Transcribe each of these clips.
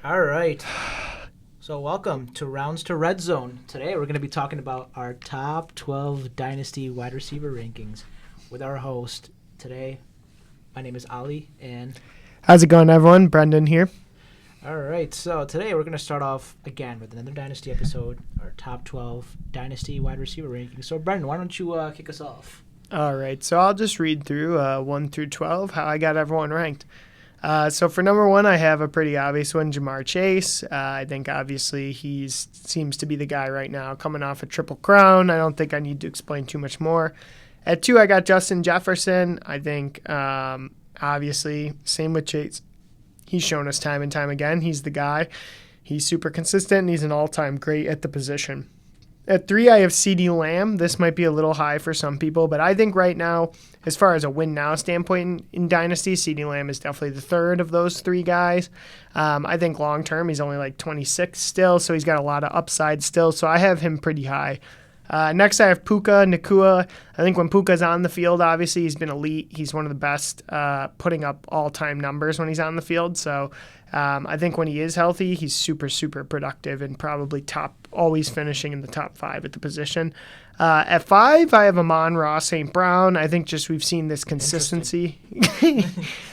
All right. So, welcome to Rounds to Redzone. Today, we're going to be talking about our top 12 Dynasty wide receiver rankings with our host. Today, my name is Ali, and How's it going, everyone? Brendan here. all right. So, today, we're going to start off again with another Dynasty episode, our top 12 Dynasty wide receiver rankings. So, Brendan, why don't you kick us off? All right, so I'll just read through 1 through 12 how I got everyone ranked. So for number 1, I have a pretty obvious one, Jamar Chase. I think obviously he seems to be the guy right now, coming off a triple crown. I don't think I need to explain too much more. At 2, I got Justin Jefferson. I think obviously same with Chase. He's shown us time and time again. He's the guy. He's super consistent, and he's an all-time great at the position. At 3, I have CeeDee Lamb. This might be a little high for some people, but I think right now, as far as a win-now standpoint in Dynasty, CeeDee Lamb is definitely the third of those 3 guys. I think long-term, he's only like 26 still, so he's got a lot of upside still, so I have him pretty high. Next, I have Puka Nacua. I think when Puka's on the field, obviously, he's been elite. He's one of the best putting up all-time numbers when he's on the field, so I think when he is healthy, he's super, super productive and probably always finishing in the top 5 at the position. At 5, I have Amon-Ra St. Brown. I think just we've seen this consistency.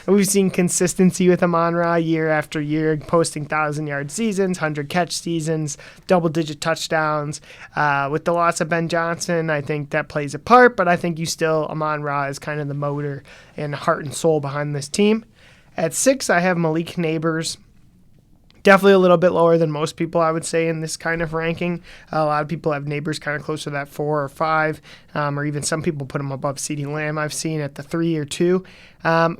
We've seen consistency with Amon-Ra year after year, posting 1,000-yard seasons, 100-catch seasons, double-digit touchdowns. With the loss of Ben Johnson, I think that plays a part, but I think Amon-Ra is kind of the motor and heart and soul behind this team. At 6, I have Malik Neighbors. Definitely a little bit lower than most people, I would say, in this kind of ranking. A lot of people have Neighbors kind of close to that 4 or 5, or even some people put him above CeeDee Lamb I've seen at the 3 or 2.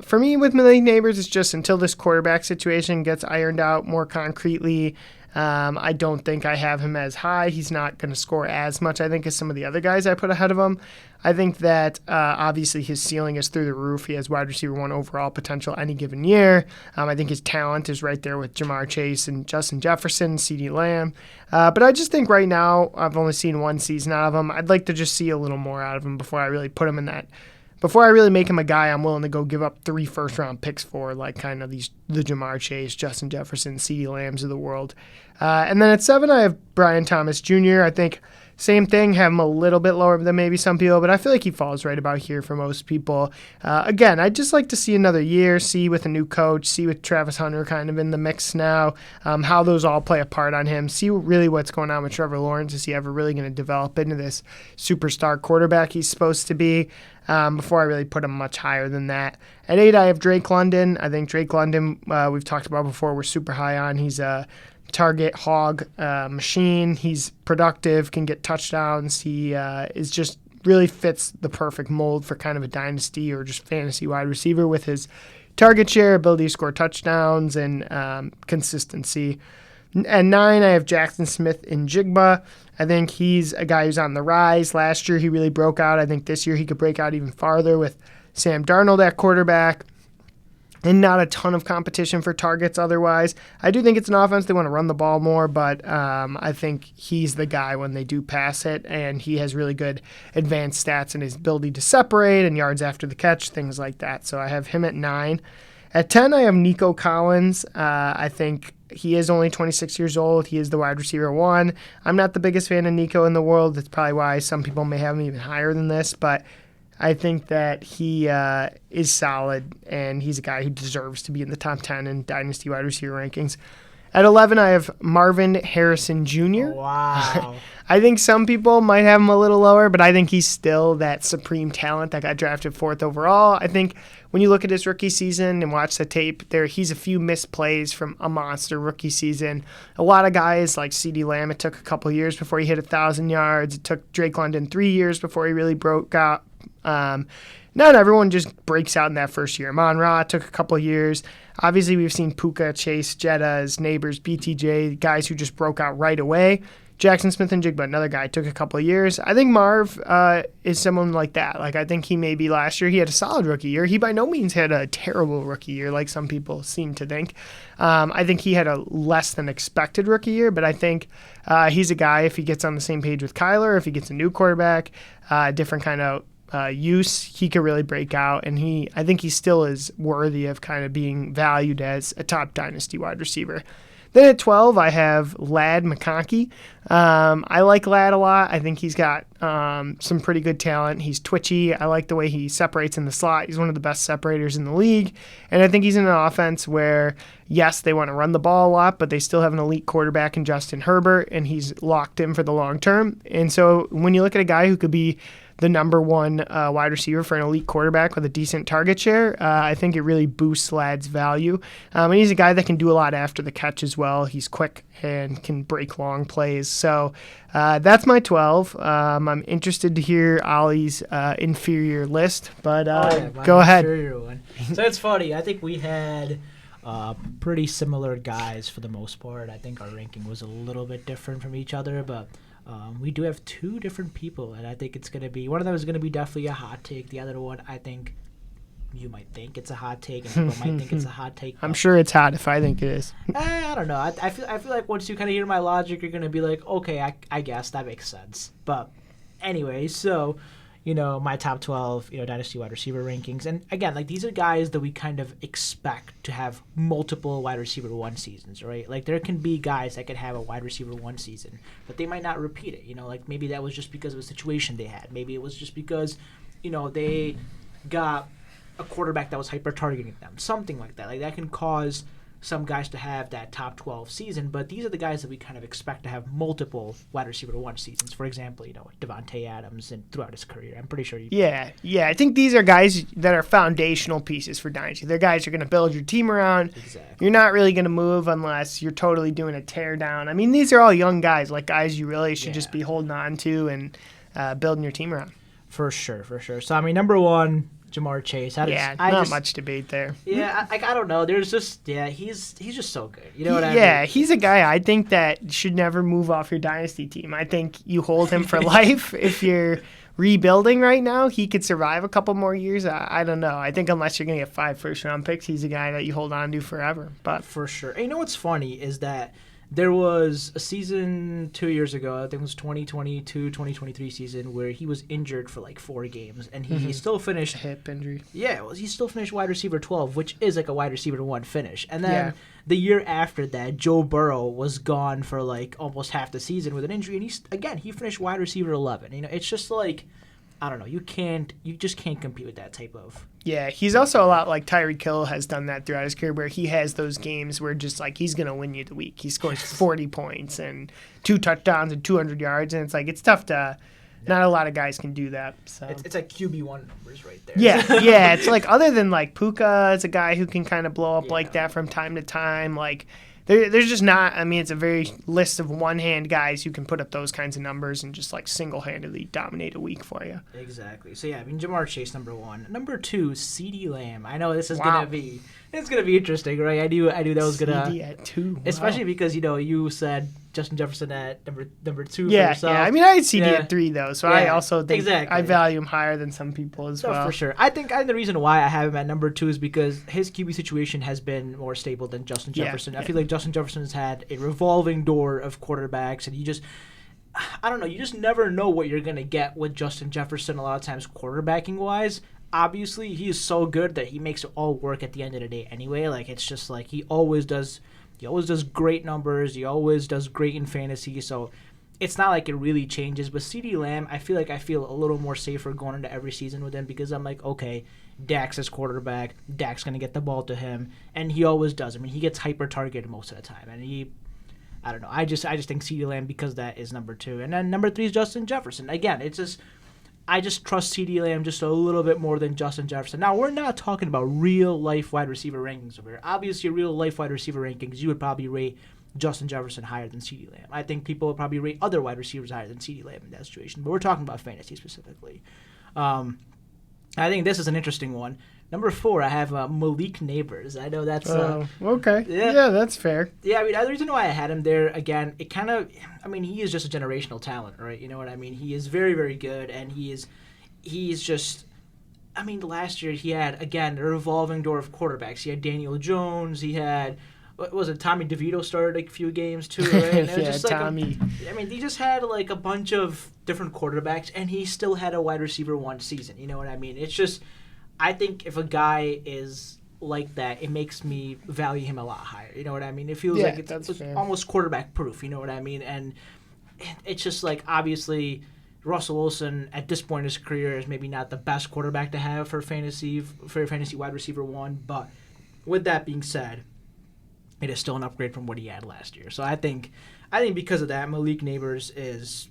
For me, with Malik Neighbors, it's just until this quarterback situation gets ironed out more concretely, I don't think I have him as high. He's not going to score as much, I think, as some of the other guys I put ahead of him. I think that obviously his ceiling is through the roof. He has wide receiver 1 overall potential any given year. I think his talent is right there with Jamar Chase and Justin Jefferson, CeeDee Lamb. But I just think right now I've only seen 1 season out of him. I'd like to just see a little more out of him before I really put him in that. Before I really make him a guy I'm willing to go give up 3 first-round picks for, like kind of the Jamar Chase, Justin Jefferson, CeeDee Lambs of the world. And then at 7, I have Brian Thomas Jr. I think same thing, have him a little bit lower than maybe some people, but I feel like he falls right about here for most people. Again, I'd just like to see another year, see with a new coach, see with Travis Hunter kind of in the mix now, how those all play a part on him, see really what's going on with Trevor Lawrence. Is he ever really going to develop into this superstar quarterback he's supposed to be? Before I really put him much higher than that. At 8, I have Drake London. I think Drake London, we've talked about before, we're super high on. He's a target hog machine. He's productive, can get touchdowns. He is just really fits the perfect mold for kind of a dynasty or just fantasy wide receiver with his target share, ability to score touchdowns, and consistency. At 9, I have Jackson Smith and Jigba. I think he's a guy who's on the rise. Last year, he really broke out. I think this year he could break out even farther with Sam Darnold at quarterback and not a ton of competition for targets otherwise. I do think it's an offense they want to run the ball more, but I think he's the guy when they do pass it, and he has really good advanced stats in his ability to separate and yards after the catch, things like that. So I have him at 9. At 10, I have Nico Collins. I think he is only 26 years old. He is the wide receiver 1. I'm not the biggest fan of Nico in the world. That's probably why some people may have him even higher than this, but I think that he is solid, and he's a guy who deserves to be in the top 10 in Dynasty wide receiver rankings. At 11, I have Marvin Harrison Jr. Wow. I think some people might have him a little lower, but I think he's still that supreme talent that got drafted 4th overall. I think when you look at his rookie season and watch the tape, he's a few missed plays from a monster rookie season. A lot of guys like CeeDee Lamb, it took a couple years before he hit 1,000 yards. It took Drake London 3 years before he really broke out. Not everyone just breaks out in that first year. Amon-Ra took a couple years. Obviously, we've seen Puka, Chase, Jettas, Neighbors, BTJ, guys who just broke out right away. Jackson Smith and Jigba, another guy, took a couple of years. I think Marv is someone like that. Like, I think he maybe last year he had a solid rookie year. He by no means had a terrible rookie year like some people seem to think. I think he had a less than expected rookie year, but I think he's a guy, if he gets on the same page with Kyler, if he gets a new quarterback, different kind of use, he could really break out, and I think he still is worthy of kind of being valued as a top dynasty wide receiver. Then at 12, I have Ladd McConkey. I like Ladd a lot. I think he's got some pretty good talent. He's twitchy. I like the way he separates in the slot. He's one of the best separators in the league. And I think he's in an offense where, yes, they want to run the ball a lot, but they still have an elite quarterback in Justin Herbert, and he's locked in for the long term. And so when you look at a guy who could be the number one wide receiver for an elite quarterback with a decent target share, I think it really boosts Ladd's value. And he's a guy that can do a lot after the catch as well. He's quick and can break long plays. So that's my 12. I'm interested to hear Ollie's inferior list, but go ahead. One. So it's funny. I think we had pretty similar guys for the most part. I think our ranking was a little bit different from each other, but we do have two different people, and I think it's going to be, one of them is going to be definitely a hot take. The other one, I think you might think it's a hot take, and people might think it's a hot take. I'm sure it's hot if I think it is. I don't know. I feel like once you kind of hear my logic, you're going to be like, okay, I guess that makes sense. But anyway, so, my top 12, Dynasty wide receiver rankings. And again, like, these are guys that we kind of expect to have multiple wide receiver 1 seasons, right? Like, there can be guys that could have a wide receiver 1 season, but they might not repeat it. Like, maybe that was just because of a situation they had. Maybe it was just because, they got a quarterback that was hyper-targeting them. Something like that. Like, that can cause some guys to have that top 12 season, but these are the guys that we kind of expect to have multiple wide receiver 1 seasons. For example, Devontae Adams and throughout his career. I'm pretty sure you. Yeah. I think these are guys that are foundational pieces for Dynasty. They're guys you're going to build your team around. Exactly. You're not really going to move unless you're totally doing a tear down. I mean, these are all young guys, like guys you really should just be holding on to and building your team around. For sure. So, number 1, Jamar Chase. Not much debate there. Yeah, I don't know. There's just, he's just so good. You know what I mean? Yeah, he's a guy I think that should never move off your Dynasty team. I think you hold him for life. If you're rebuilding right now, he could survive a couple more years. I don't know. I think unless you're going to get 5 first-round picks, he's a guy that you hold on to forever. But for sure. And what's funny is that there was a season 2 years ago, I think it was 2022, 2023 season, where he was injured for like 4 games, and he still finished a hip injury. Yeah, he still finished wide receiver 12, which is like a wide receiver 1 finish. And then the year after that, Joe Burrow was gone for like almost half the season with an injury, and he finished wide receiver 11. It's just like, I don't know, you just can't compete with that type of. Yeah, he's also a lot like Tyreek Hill has done that throughout his career, where he has those games where just like he's going to win you the week. He scores 40 points and 2 touchdowns and 200 yards, and it's tough to. Not a lot of guys can do that. So it's like QB1 numbers right there. Yeah. It's like other than like Puka, it's a guy who can kind of blow up like that from time to time. Like there's just not. I mean, it's a very list of one-hand guys who can put up those kinds of numbers and just like single-handedly dominate a week for you. Exactly. So Jamar Chase, number 1. Number 2, CeeDee Lamb. I know this is gonna be interesting, right? I knew that was gonna. CeeDee at 2, wow. Especially because you said Justin Jefferson at number 2. Yeah. I mean, I had CeeDee at 3 though, so I also think I value him higher than some people as well. For sure. I think the reason why I have him at number 2 is because his QB situation has been more stable than Justin Jefferson. I feel like Justin Jefferson has had a revolving door of quarterbacks, and you just never know what you're gonna get with Justin Jefferson. A lot of times, quarterbacking wise. Obviously, he is so good that he makes it all work at the end of the day anyway. Like, it's just like he always does great numbers. He always does great in fantasy. So it's not like it really changes. But CeeDee Lamb, I feel a little more safer going into every season with him because I'm like, okay, Dak's his quarterback. Dak's going to get the ball to him. And he always does. I mean, he gets hyper-targeted most of the time. And I don't know. I just think CeeDee Lamb, because that is number 2. And then number 3 is Justin Jefferson. Again, it's just... I just trust CeeDee Lamb just a little bit more than Justin Jefferson. Now, we're not talking about real-life wide receiver rankings over here. Obviously, real-life wide receiver rankings, you would probably rate Justin Jefferson higher than CeeDee Lamb. I think people would probably rate other wide receivers higher than CeeDee Lamb in that situation. But we're talking about fantasy specifically. I think this is an interesting one. Number 4, I have Malik Neighbors. I know that's... okay. Yeah, that's fair. Yeah, I mean, the reason why I had him there, again, it kind of... I mean, he is just a generational talent, right? You know what I mean? He is very, very good, and he's just... I mean, last year he had, again, a revolving door of quarterbacks. He had Daniel Jones. He had... What was it? Tommy DeVito started like a few games, too, right? And yeah, just Tommy. He just had like a bunch of different quarterbacks, and he still had a wide receiver 1 season. You know what I mean? It's just... I think if a guy is like that, it makes me value him a lot higher. You know what I mean? It feels Yeah, like that's it's fair. almost quarterback proof. You know what I mean? And it's just like, obviously, Russell Wilson at this point in his career is maybe not the best quarterback to have for fantasy wide receiver one. But with that being said, it is still an upgrade from what he had last year. So I think because of that, Malik Neighbors is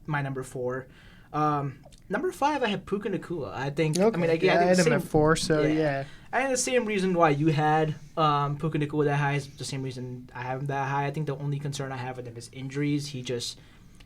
my number 4. Number 5, I have Puka Nacua. I think. Okay. I mean, again, I I had think him at 4, so yeah. I think the same reason why you had Puka Nacua that high is the same reason I have him that high. I think the only concern I have with him is injuries. He just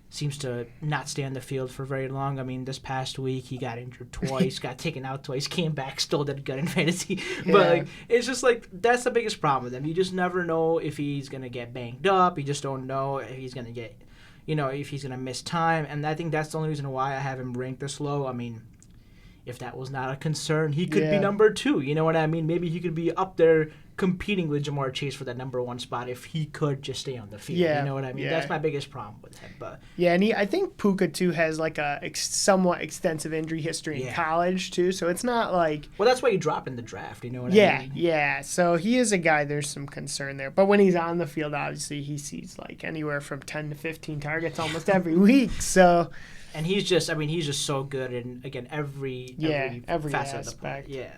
seems to not stay on the field for very long. I mean, this past week he got injured twice, got taken out twice, came back, still did good in fantasy. Yeah. But like, it's just like that's the biggest problem with him. You just never know if he's gonna get banged up. You just don't know if he's gonna get, if he's gonna miss time. And I think that's the only reason why I have him ranked this low. I mean, if that was not a concern, he could be number 2. You know what I mean? Maybe he could be up there competing with Jamar Chase for that number 1 spot if he could just stay on the field. Yeah, You know what I mean? yeah. That's my biggest problem with him. But Yeah, and I think Puka too has like a somewhat extensive injury history in college too, so it's not like. Well, that's why you drop in the draft. You know what I mean? Yeah. So he is a guy. There's some concern there, but when he's on the field, obviously he sees like anywhere from 10 to 15 targets almost every week. So. And he's just so good in, again, every facet aspect. Of the play. Yeah.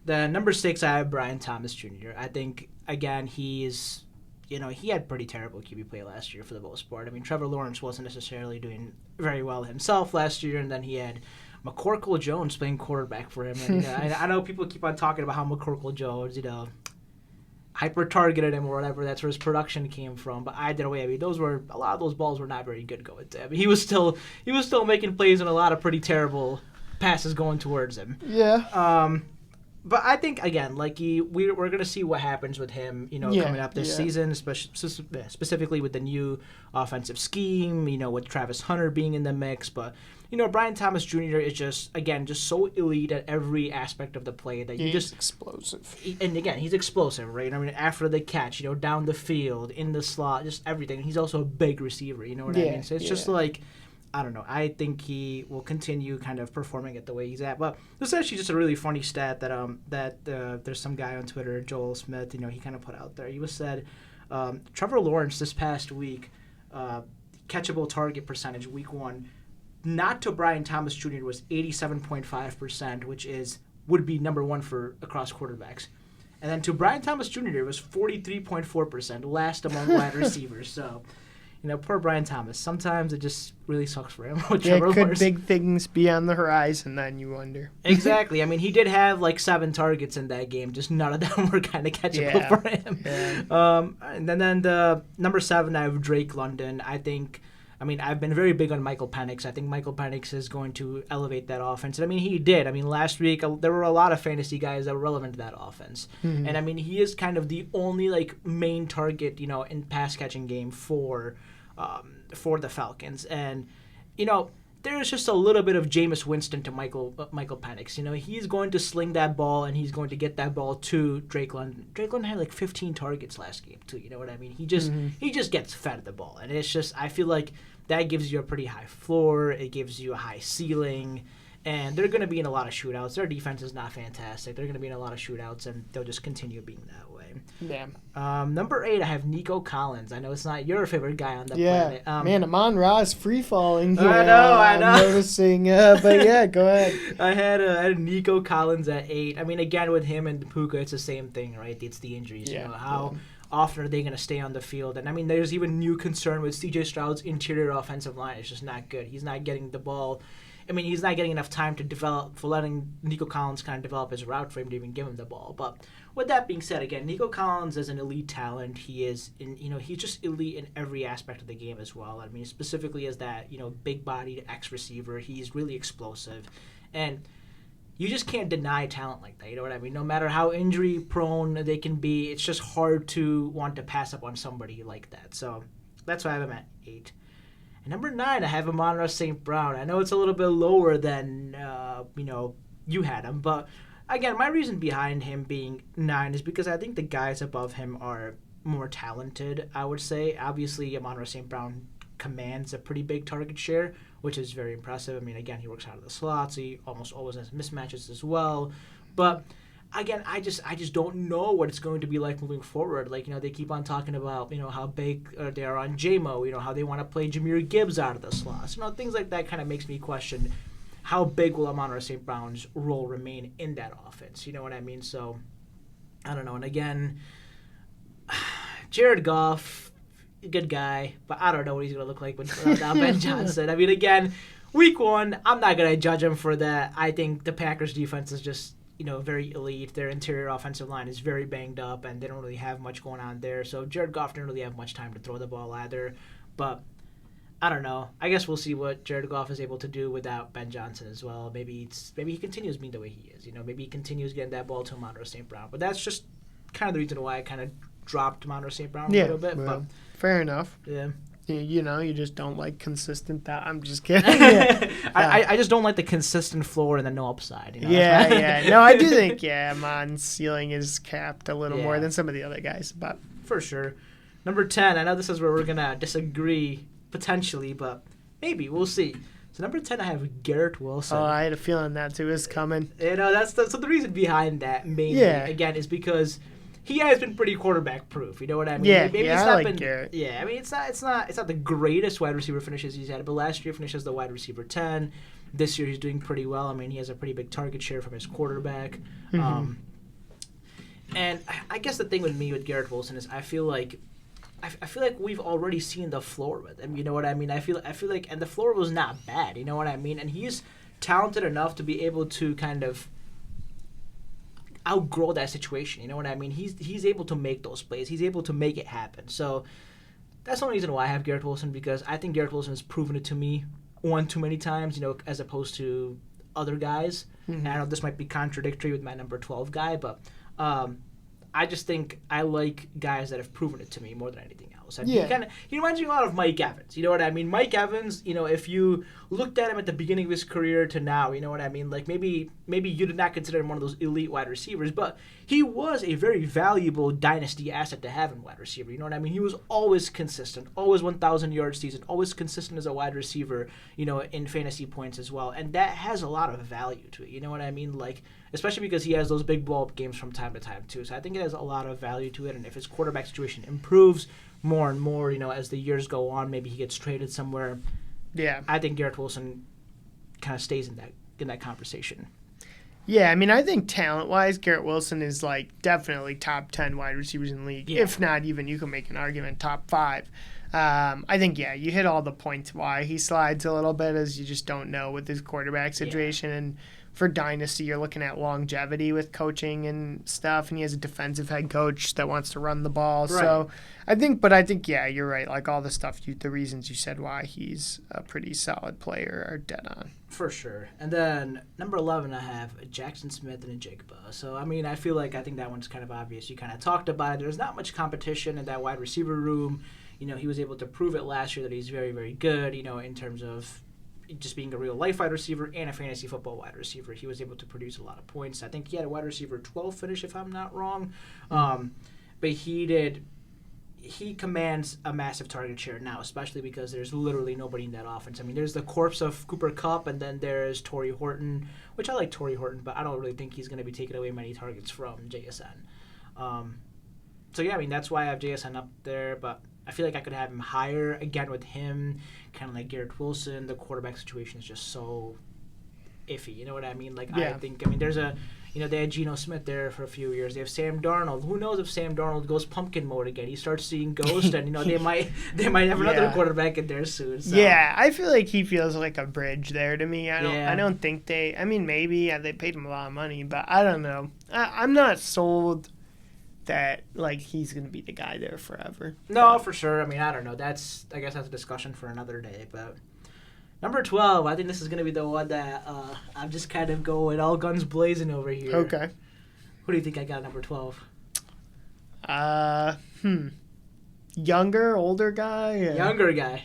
The number 6, I have Brian Thomas Jr. I think, again, he's, he had pretty terrible QB play last year for the most part. I mean, Trevor Lawrence wasn't necessarily doing very well himself last year, and then he had McCorkle Jones playing quarterback for him. And I know people keep on talking about how McCorkle Jones, hyper-targeted him or whatever. That's where his production came from. But either way, I mean, a lot of those balls were not very good going to him. He was still making plays and a lot of pretty terrible passes going towards him. Yeah. But I think, again, like we're going to see what happens with him, coming up this season, specifically with the new offensive scheme, with Travis Hunter being in the mix. But, Brian Thomas Jr. is just so elite at every aspect of the play that he's explosive. And again, he's explosive, right? I mean, after the catch, down the field, in the slot, just everything. He's also a big receiver, you know what I mean? So it's just like, I don't know. I think he will continue kind of performing at the way he's at. But this is actually just a really funny stat that there's some guy on Twitter, Joel Smith, he kind of put out there. He said, Trevor Lawrence this past week, catchable target percentage, week 1, not to Brian Thomas Jr. was 87.5%, which would be number 1 for across quarterbacks. And then to Brian Thomas Jr. it was 43.4%, last among wide receivers. So, poor Brian Thomas. Sometimes it just really sucks for him. Could big things be on the horizon, then you wonder. Exactly. I mean, he did have like 7 targets in that game. Just none of them were kind of catchable for him. Yeah. And then the number 7, I have Drake London. I've been very big on Michael Penix. I think Michael Penix is going to elevate that offense. And, he did. Last week there were a lot of fantasy guys that were relevant to that offense. Mm-hmm. And, he is kind of the only, main target, in pass-catching game for the Falcons. And, there's just a little bit of Jameis Winston to Michael Penix. He's going to sling that ball, and he's going to get that ball to Drake London. Drake London had 15 targets last game, too. You know what I mean? He just gets fed the ball. And it's just, I feel like that gives you a pretty high floor. It gives you a high ceiling. And they're going to be in a lot of shootouts. Their defense is not fantastic. They're going to be in a lot of shootouts, and they'll just continue being that way. Yeah. Number 8, I have Nico Collins. I know it's not your favorite guy on the planet. Man, Amon-Ra is free-falling here. I know. I'm noticing. But yeah, go ahead. I had Nico Collins at 8. Again, with him and Puka, it's the same thing, right? It's the injuries. Yeah. How often are they going to stay on the field? And, there's even new concern with C.J. Stroud's interior offensive line. It's just not good. He's not getting the ball. He's not getting enough time to develop, for letting Nico Collins kind of develop his route for him to even give him the ball. But with that being said, again, Nico Collins is an elite talent. He is, he's just elite in every aspect of the game as well. Specifically as that, big-bodied X-receiver. He's really explosive. And you just can't deny talent like that. You know what I mean? No matter how injury-prone they can be, it's just hard to want to pass up on somebody like that. So that's why I have him at 8. Number 9, I have Amon-Ra St. Brown. I know it's a little bit lower than, you had him. But, again, my reason behind him being 9 is because I think the guys above him are more talented, I would say. Obviously, Amon-Ra St. Brown commands a pretty big target share, which is very impressive. Again, he works out of the slot, so he almost always has mismatches as well. But again, I just don't know what it's going to be like moving forward. Like, they keep on talking about, how big they are on JMO, how they want to play Jahmyr Gibbs out of the slots. Things like that kind of makes me question how big will Amon-Ra St. Brown's role remain in that offense. You know what I mean? So, I don't know. And again, Jared Goff, good guy, but I don't know what he's going to look like without Ben Johnson. I mean, again, week one, I'm not going to judge him for that. I think the Packers defense is just, very elite. Their interior offensive line is very banged up, and they don't really have much going on there. So Jared Goff didn't really have much time to throw the ball either. But I don't know. I guess we'll see what Jared Goff is able to do without Ben Johnson as well. Maybe he continues being the way he is. Maybe he continues getting that ball to Amon-Ra St. Brown. But that's just kind of the reason why I kind of dropped Amon-Ra St. Brown a little bit. Well, but fair enough. Yeah. You just don't like consistent. I'm just kidding. I just don't like the consistent floor and the no upside. Yeah. No, I do think Amon's ceiling is capped a little more than some of the other guys, but for sure. Number 10. I know this is where we're gonna disagree potentially, but maybe we'll see. So number 10, I have Garrett Wilson. Oh, I had a feeling that too is coming. That's so the reason behind that mainly again is because he has been pretty quarterback proof. You know what I mean? Yeah, maybe I like Garrett. Yeah, I mean it's not the greatest wide receiver finishes he's had, but last year finished as the wide receiver 10. This year he's doing pretty well. I mean he has a pretty big target share from his quarterback. Mm-hmm. And I guess the thing with me with Garrett Wilson is I feel like we've already seen the floor with him. You know what I mean? I feel like, and the floor was not bad. You know what I mean? And he's talented enough to be able to kind of outgrow that situation. You know what I mean? He's able to make those plays. He's able to make it happen. So that's the only reason why I have Garrett Wilson, because I think Garrett Wilson has proven it to me one too many times, as opposed to other guys. Mm-hmm. And I know this might be contradictory with my number 12 guy, but I just think I like guys that have proven it to me more than anything else. And he reminds me a lot of Mike Evans. You know what I mean? Mike Evans, if you looked at him at the beginning of his career to now, you know what I mean? Like maybe you did not consider him one of those elite wide receivers, but he was a very valuable dynasty asset to have in wide receiver. You know what I mean? He was always consistent, always 1,000-yard season, always consistent as a wide receiver, in fantasy points as well. And that has a lot of value to it. You know what I mean? Like, especially because he has those big blow-up games from time to time too. So I think it has a lot of value to it. And if his quarterback situation improves more and more, as the years go on, maybe he gets traded somewhere. Yeah, I think Garrett Wilson kind of stays in that conversation. Yeah, I mean, I think talent-wise, Garrett Wilson is definitely top 10 wide receivers in the league. Yeah. If not even, you can make an argument top 5. I think, you hit all the points why he slides a little bit, as you just don't know with his quarterback situation. Yeah. And for Dynasty, you're looking at longevity with coaching and stuff, and he has a defensive head coach that wants to run the ball. Right. So I think, you're right. Like all the stuff, the reasons you said why he's a pretty solid player are dead on. For sure. And then number 11, I have Jackson Smith and Jigba. So, I mean, I think that one's kind of obvious. You kind of talked about it. There's not much competition in that wide receiver room. He was able to prove it last year that he's very, very good, in terms of just being a real life wide receiver and a fantasy football wide receiver. He was able to produce a lot of points. I think he had a wide receiver 12 finish, if I'm not wrong. But he commands a massive target share now, especially because there's literally nobody in that offense. I mean, there's the corpse of Cooper Kupp, and then there's Torrey Horton, which I like Torrey Horton, but I don't really think he's going to be taking away many targets from JSN. That's why I have JSN up there, but I feel like I could have him higher. Again, with him, kind of like Garrett Wilson, the quarterback situation is just so iffy. You know what I mean? There's they had Geno Smith there for a few years. They have Sam Darnold. Who knows if Sam Darnold goes pumpkin mode again? He starts seeing ghosts, and they might have another quarterback in there soon. So. Yeah, I feel like he feels like a bridge there to me. I don't think they. I mean, maybe they paid him a lot of money, but I don't know. I'm not sold that he's going to be the guy there forever. No, for sure. I mean, I don't know. I guess that's a discussion for another day. But number 12, I think this is going to be the one that I'm just kind of going all guns blazing over here. Okay. Who do you think I got number 12? Younger, older guy? Younger guy.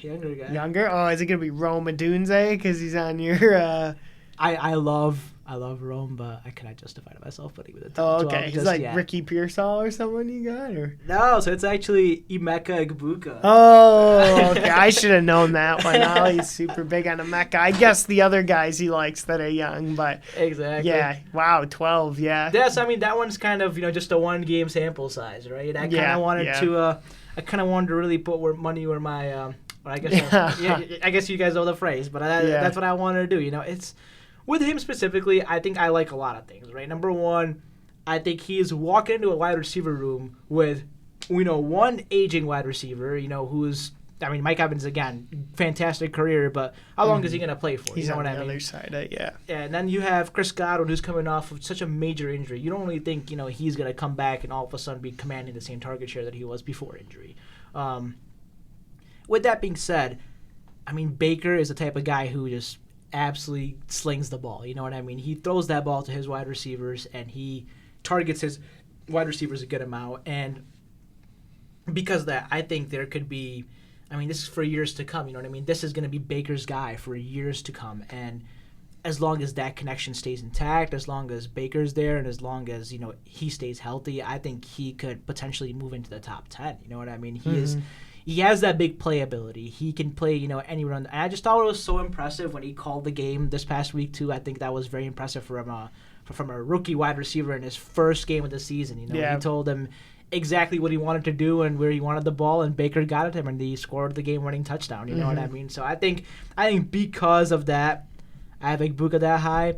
Younger? Oh, is it going to be Rome Odunze because he's on your... I love I love Rome, but I cannot justify to myself putting him in the Oh, top 12 okay. He's just like yet. Ricky Pearsall or someone you got, or No, so it's actually Emeka Egbuka. oh, okay. I should have known that one. Ollie's super big on Emeka. I guess the other guys he likes that are young, but Exactly. yeah, wow, 12, yeah. Yes, I mean that one's kind of just a 1-game sample size, right? I kind of wanted to really put money where my I guess I guess you guys know the phrase, but that's what I wanted to do. It's with him specifically. I think I like a lot of things, right? Number one, I think he is walking into a wide receiver room with one aging wide receiver, who's. I mean, Mike Evans, again, fantastic career, but how long is he going to play for? He's you know on what the I mean? other side, yeah. And then you have Chris Godwin, who's coming off of such a major injury. You don't really think, he's going to come back and all of a sudden be commanding the same target share that he was before injury. With that being said, I mean, Baker is the type of guy who just absolutely slings the ball. You know what I mean? He throws that ball to his wide receivers, and he targets his wide receivers a good amount. And because of that, I think there could be... I mean, this is for years to come, you know what I mean? This is going to be Baker's guy for years to come. And as long as that connection stays intact, as long as Baker's there, and as long as, he stays healthy, I think he could potentially move into the top 10. You know what I mean? He has that big playability. He can play, any run. And I just thought it was so impressive when he called the game this past week, too. I think that was very impressive from a rookie wide receiver in his first game of the season. He told him exactly what he wanted to do and where he wanted the ball, and Baker got it to him, and he scored the game-winning touchdown. You know what I mean? So I think because of that, I have Egbuka that high.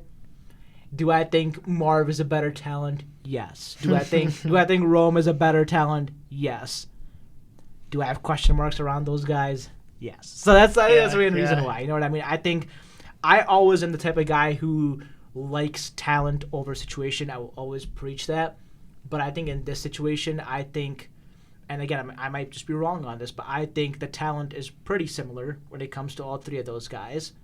Do I think Marv is a better talent? Yes. Do I think Rome is a better talent? Yes. Do I have question marks around those guys? Yes. So that's the main reason why. You know what I mean? I think I always am the type of guy who likes talent over situation. I will always preach that. But I think in this situation, and again, I might just be wrong on this, but I think the talent is pretty similar when it comes to all three of those guys.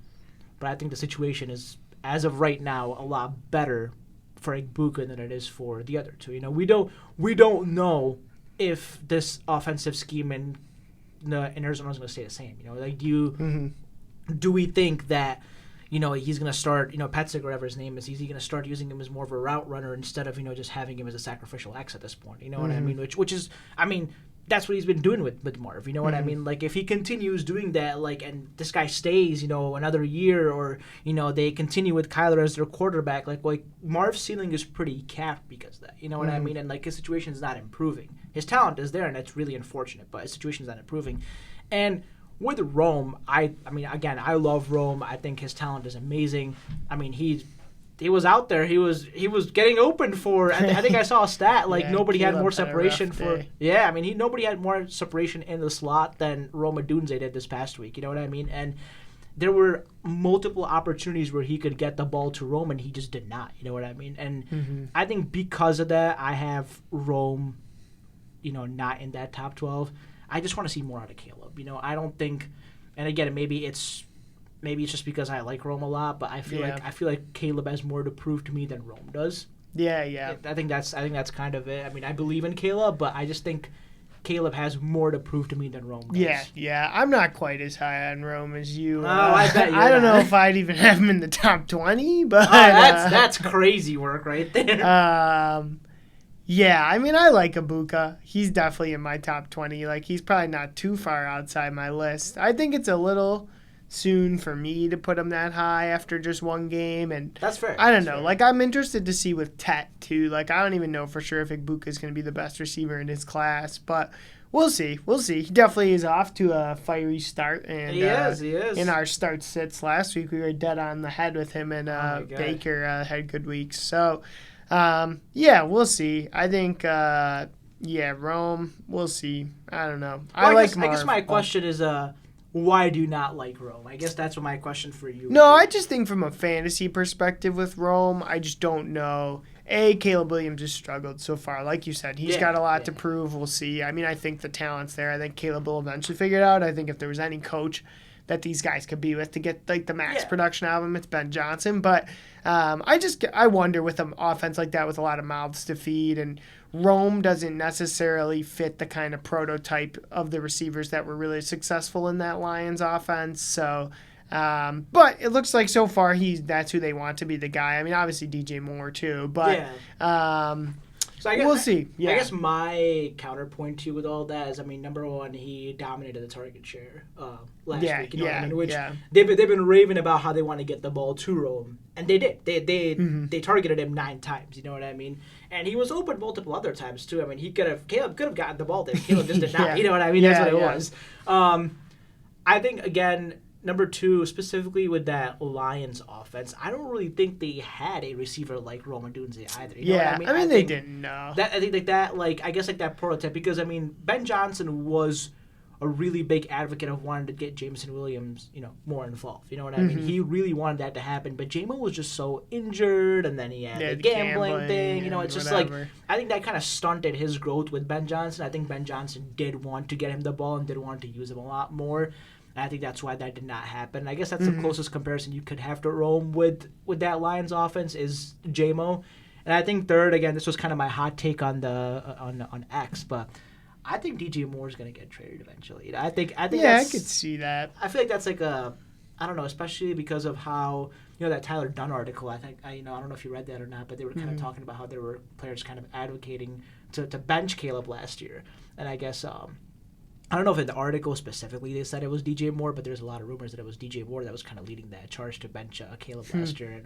But I think the situation is, as of right now, a lot better for Egbuka than it is for the other two. We don't know if this offensive scheme in Arizona is going to stay the same. Do we think that he's going to start, Petzig or whatever his name is, he's going to start using him as more of a route runner instead of, just having him as a sacrificial X at this point. You know what I mean? Which is, that's what he's been doing with Marv. You know what I mean? Like, if he continues doing that, and this guy stays, another year, or, they continue with Kyler as their quarterback, like Marv's ceiling is pretty capped because of that. You know what I mean? And, his situation is not improving. His talent is there, and it's really unfortunate, but his situation is not improving. And with Rome, I love Rome. I think his talent is amazing. I mean, he was out there. He was getting open for. I think I saw a stat nobody had more separation for. Yeah, I mean, nobody had more separation in the slot than Rome Odunze did this past week. You know what I mean? And there were multiple opportunities where he could get the ball to Rome, and he just did not. You know what I mean? And I think because of that, I have Rome, not in that top 12. I just want to see more out of Caleb. I don't think, and again, maybe it's just because I like Rome a lot, but I feel like Caleb has more to prove to me than Rome does. Yeah. I think that's kind of it. I mean, I believe in Caleb, but I just think Caleb has more to prove to me than Rome does. Yeah. I'm not quite as high on Rome as you. I bet I don't know if I'd even have him in the top 20, but that's crazy work right there. Yeah, I mean, I like Egbuka. He's definitely in my top 20. He's probably not too far outside my list. I think it's a little soon for me to put him that high after just one game. And that's fair. I don't know. I'm interested to see with Tet, too. I don't even know for sure if Egbuka is going to be the best receiver in his class. But we'll see. He definitely is off to a fiery start. And he is. In our start-sits last week, we were dead on the head with him, and Baker had good weeks. So... we'll see. I think, Rome, we'll see. I don't know. I guess my question is, why do you not like Rome? I guess that's what my question for you. No, I just think from a fantasy perspective with Rome, I just don't know. Caleb Williams has struggled so far. Like you said, he's got a lot to prove. We'll see. I mean, I think the talent's there. I think Caleb will eventually figure it out. I think if there was any coach that these guys could be with to get the max production out of them, it's Ben Johnson. But I wonder with an offense like that with a lot of mouths to feed, and Rome doesn't necessarily fit the kind of prototype of the receivers that were really successful in that Lions offense. So But it looks like so far that's who they want to be the guy. I mean, obviously DJ Moore too, but So we'll see. Yeah. I guess my counterpoint to you with all that is, I mean, number one, he dominated the target share last week. You know what I mean? Which they've been raving about how they want to get the ball to Rome, and they did. They targeted him 9 times. You know what I mean? And he was open multiple other times too. I mean, Caleb could have gotten the ball there. Caleb just did not. You know what I mean? That's what it was. I think again. Number 2, specifically with that Lions offense, I don't really think they had a receiver like Rome Odunze either. You know what I mean? I mean they didn't know. I think that prototype, because I mean Ben Johnson was a really big advocate of wanting to get Jameson Williams, more involved. You know what I mean? He really wanted that to happen, but J-Mo was just so injured, and then he had the gambling thing. It's just whatever. I think that kind of stunted his growth with Ben Johnson. I think Ben Johnson did want to get him the ball and did want to use him a lot more. And I think that's why that did not happen. I guess that's the closest comparison you could have to Rome with that Lions offense is J-Mo. And I think third, again, this was kind of my hot take on on X, but I think DJ Moore is going to get traded eventually. I think I could see that. I feel like that's like I don't know, especially because of how that Tyler Dunn article. I don't know if you read that or not, but they were kind of talking about how there were players kind of advocating to bench Caleb last year, and I guess. I don't know if in the article specifically they said it was DJ Moore, but there's a lot of rumors that it was DJ Moore that was kind of leading that charge to bench Caleb last year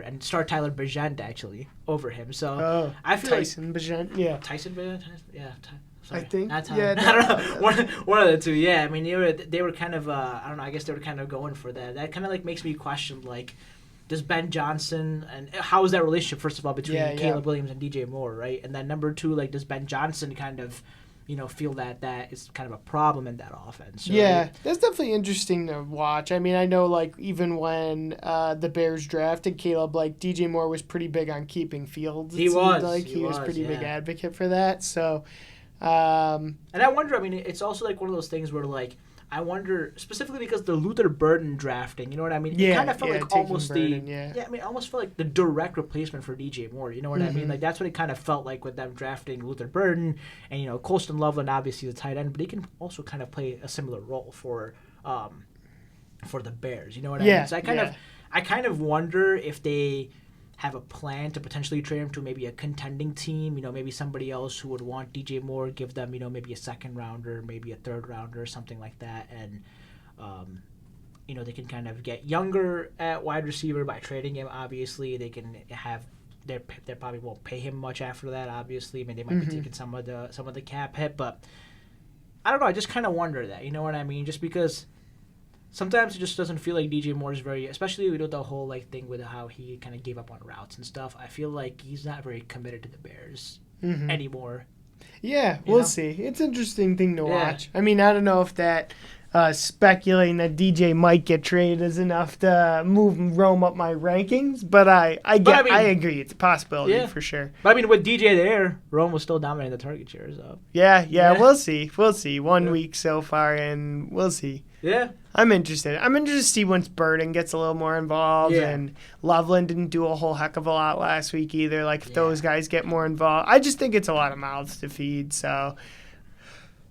and start Tyler Bagent actually over him. So I feel Tyson Bagent, yeah. Tyson Bagent, yeah. Sorry, I think. I don't know. One of the two. Yeah, I mean they were kind of I don't know. I guess they were kind of going for that. That kind of like makes me question like. Does Ben Johnson and how is that relationship first of all between Caleb Williams and DJ Moore, right? And then number 2, like does Ben Johnson kind of feel that is kind of a problem in that offense. Right? Yeah, that's definitely interesting to watch. I mean, I know, like, even when the Bears drafted Caleb, like, DJ Moore was pretty big on keeping Fields. He was pretty big advocate for that. So, and I wonder, I mean, it's also, like, one of those things where, like, I wonder, specifically because the Luther Burden drafting, you know what I mean? It kind of felt like almost almost felt like the direct replacement for DJ Moore, you know what I mean? Like, that's what it kind of felt like with them drafting Luther Burden and, Colston Loveland, obviously the tight end, but he can also kind of play a similar role for the Bears, you know what I mean? So I kind of wonder if they have a plan to potentially trade him to maybe a contending team, maybe somebody else who would want DJ Moore, give them, maybe a second rounder, maybe a third rounder or something like that. And, they can kind of get younger at wide receiver by trading him. Obviously, they can have, they probably won't pay him much after that. Obviously, I mean, they might be taking some of the cap hit, but I don't know. I just kind of wonder that, you know what I mean? Just because sometimes it just doesn't feel like DJ Moore is very, especially with the whole like thing with how he kind of gave up on routes and stuff. I feel like he's not very committed to the Bears anymore. Yeah, we'll see. It's an interesting thing to watch. I mean, I don't know if that speculating that DJ might get traded is enough to move Rome up my rankings, but I agree. It's a possibility for sure. But I mean, with DJ there, Rome was still dominating the target share. So we'll see. We'll see. 1 week so far, and we'll see. Yeah. I'm interested. To see once Burden gets a little more involved, and Loveland didn't do a whole heck of a lot last week either. Like, if those guys get more involved, I just think it's a lot of mouths to feed. So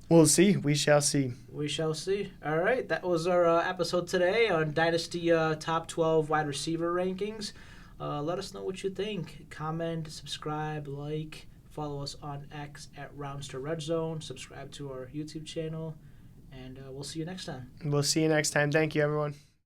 we'll see. We shall see. We shall see. All right. That was our episode today on Dynasty Top 12 Wide Receiver Rankings. Let us know what you think. Comment, subscribe, like, follow us on X at Rounds to Redzone. Subscribe to our YouTube channel. And we'll see you next time. We'll see you next time. Thank you, everyone.